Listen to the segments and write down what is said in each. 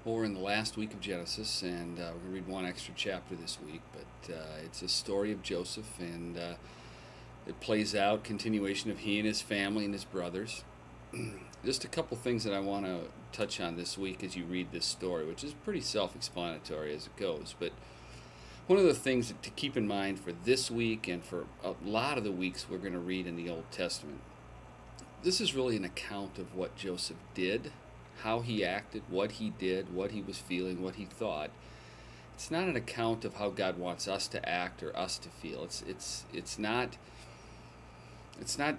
Well, we're in the last week of Genesis, and we're going to read one extra chapter this week, but it's a story of Joseph, and it plays out, continuation of he and his family and his brothers. Just a couple things that I want to touch on this week as you read this story, which is pretty self-explanatory as it goes, but one of the things to keep in mind for this week and for a lot of the weeks we're going to read in the Old Testament, this is really an account of what Joseph did, how he acted, what he did, what he was feeling, what he thought. It's not an account of how God wants us to act or us to feel. It's not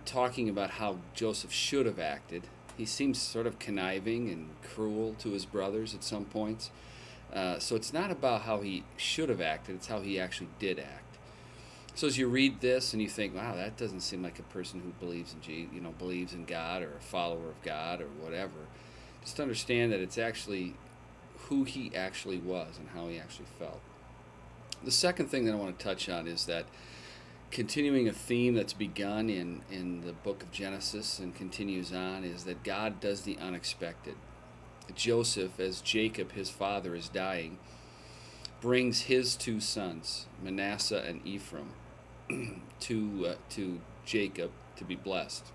talking about how Joseph should have acted. He seems sort of conniving and cruel to his brothers at some points. So it's not about how he should have acted, it's how he actually did act. So as you read this and you think, wow, that doesn't seem like a person who believes in believes in God or a follower of God or whatever. Just understand that it's actually who he actually was and how he actually felt. The second thing that I want to touch on is that continuing a theme that's begun in the book of Genesis and continues on is that God does the unexpected. Joseph, as Jacob, his father, is dying, brings his two sons, Manasseh and Ephraim, to Jacob to be blessed.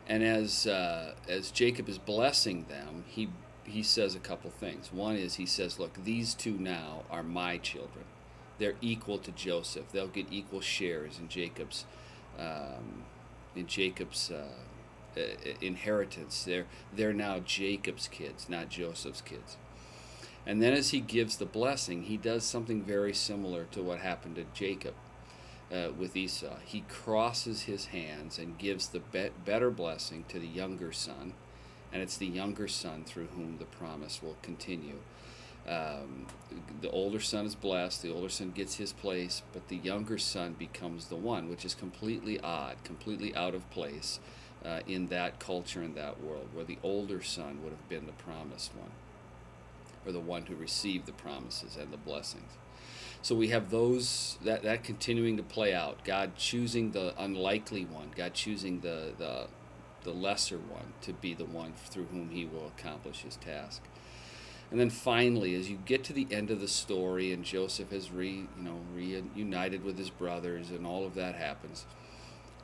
And as Jacob is blessing them, he says a couple things. One is he says, look, these two now are my children. They're equal to Joseph. They'll get equal shares in Jacob's inheritance. They're now Jacob's kids, not Joseph's kids. And then as he gives the blessing, he does something very similar to what happened to Jacob with Esau. He crosses his hands and gives the better blessing to the younger son, and it's the younger son through whom the promise will continue. The older son is blessed, the older son gets his place, but the younger son becomes the one, which is completely odd, completely out of place in that culture, in that world, where the older son would have been the promised one, or the one who received the promises and the blessings. So we have that continuing to play out. God choosing the unlikely one, God choosing the lesser one to be the one through whom he will accomplish his task. And then finally, as you get to the end of the story and Joseph has reunited with his brothers and all of that happens,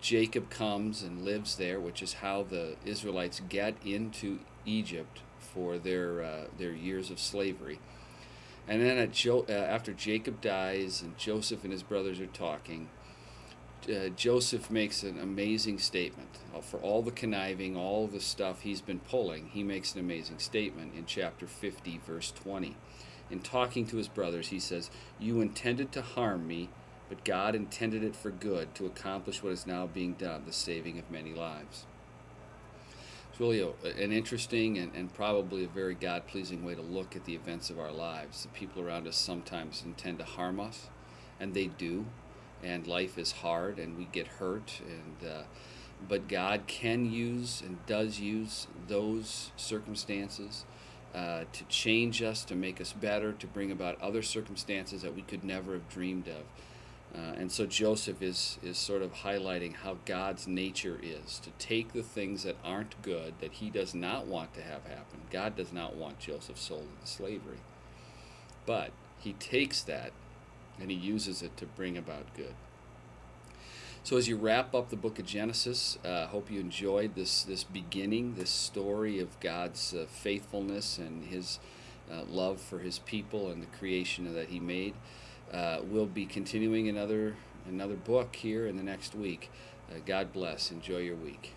Jacob comes and lives there, which is how the Israelites get into Egypt for their years of slavery. And then after Jacob dies and Joseph and his brothers are talking, Joseph makes an amazing statement. For all the conniving, all the stuff he's been pulling, he makes an amazing statement in chapter 50, verse 20. In talking to his brothers, he says, "You intended to harm me, but God intended it for good to accomplish what is now being done, the saving of many lives." It's really an interesting and probably a very God-pleasing way to look at the events of our lives. The people around us sometimes intend to harm us, and they do, and life is hard, and we get hurt, but God can use and does use those circumstances to change us, to make us better, to bring about other circumstances that we could never have dreamed of. And so Joseph is sort of highlighting how God's nature is, to take the things that aren't good, that he does not want to have happen. God does not want Joseph sold into slavery. But he takes that and he uses it to bring about good. So as you wrap up the book of Genesis, I hope you enjoyed this beginning, this story of God's faithfulness and his love for his people and the creation that he made. We'll be continuing another book here in the next week. God bless. Enjoy your week.